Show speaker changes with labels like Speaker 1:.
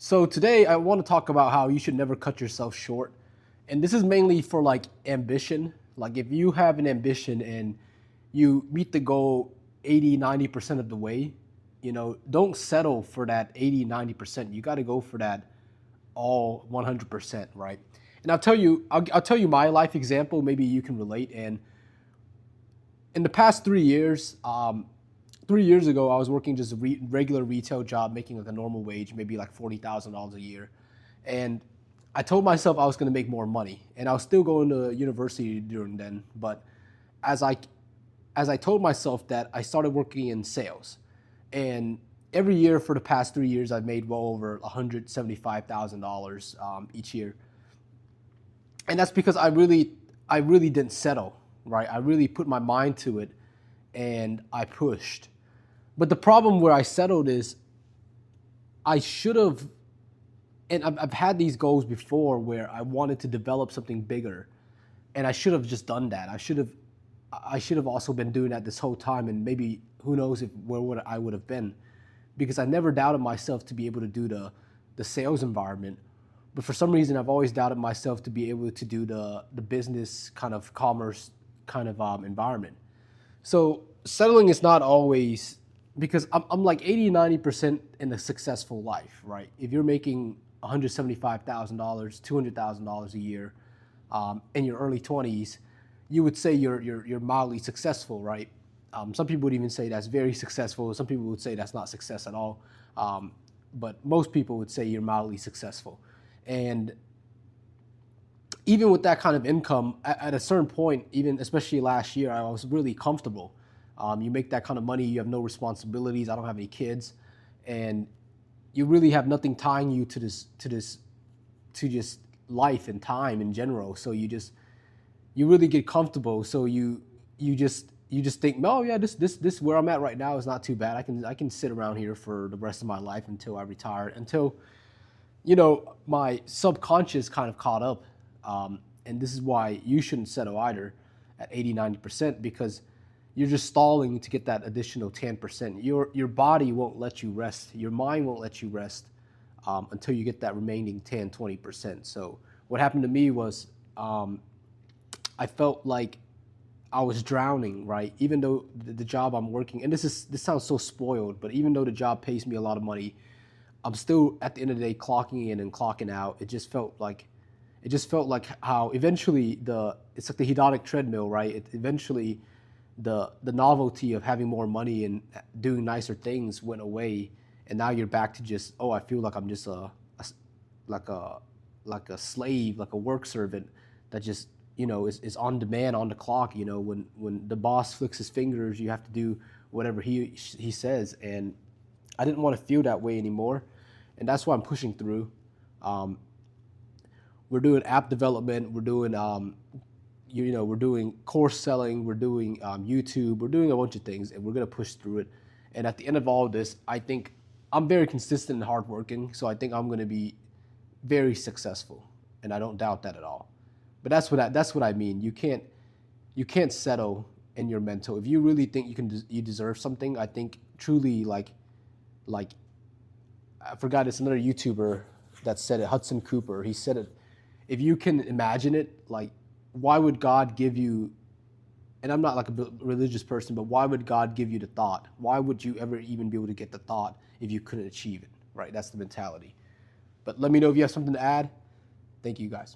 Speaker 1: So today I want to talk about how you should never cut yourself short. And this is mainly for like ambition. Like if you have an ambition and you meet the goal 80, 90% of the way, don't settle for that 80, 90%. You got to go for that all 100%, right? And I'll tell you my life example. Maybe you can relate. And in the past 3 years, 3 years ago, I was working just a regular retail job, making like a normal wage, maybe like $40,000 a year, and I told myself I was going to make more money, and I was still going to university during then. But as I as I told myself that, I started working in sales, and every year for the past 3 years, I've made well over $175,000 each year, and that's because I really didn't settle, right? I really put my mind to it, and I pushed. But the problem where I settled is I should have, and I've had these goals before where I wanted to develop something bigger, and I should have just done that. I should have also been doing that this whole time, and maybe who knows if where would I would have been, because I never doubted myself to be able to do the sales environment, but for some reason I've always doubted myself to be able to do the business kind of commerce kind of environment. So settling is not always because I'm like 80, 90% in a successful life, right? If you're making $175,000, $200,000 a year in your early 20s, you would say you're mildly successful, right? Some people would even say that's very successful. Some people would say that's not success at all. But most people would say you're mildly successful. And even with that kind of income, at a certain point, even especially last year, I was really comfortable. You make that kind of money, you have no responsibilities. I don't have any kids, and you really have nothing tying you to just life and time in general. So you really get comfortable. So you just think, no, yeah, this where I'm at right now is not too bad. I can sit around here for the rest of my life until I retire, until my subconscious kind of caught up. And this is why you shouldn't settle either at 80, 90%, because you're just stalling to get that additional 10%. Your body won't let you rest. Your mind won't let you rest until you get that remaining 10, 20%. So what happened to me was I felt like I was drowning, right? Even though the job I'm working, and this sounds so spoiled, but even though the job pays me a lot of money, I'm still at the end of the day clocking in and clocking out. It just felt like how eventually it's like the hedonic treadmill, right? Eventually the novelty of having more money and doing nicer things went away, and now you're back to just, oh, I feel like I'm just like a like a slave, like a work servant that just is on demand on the clock. When the boss flicks his fingers, you have to do whatever he says, and I didn't want to feel that way anymore, and that's why I'm pushing through. Um, we're doing app development. We're doing course selling. We're doing YouTube. We're doing a bunch of things, and we're gonna push through it. And at the end of all of this, I think I'm very consistent and hardworking. So I think I'm gonna be very successful, and I don't doubt that at all. But that's what I mean. You can't settle in your mental. If you really think you deserve something, I think truly like I forgot, it's another YouTuber that said it, Hudson Cooper. He said it. If you can imagine it, like, why would God give you? And I'm not like a religious person, but why would God give you the thought? Why would you ever even be able to get the thought if you couldn't achieve it? Right? That's the mentality. But let me know if you have something to add. Thank you guys.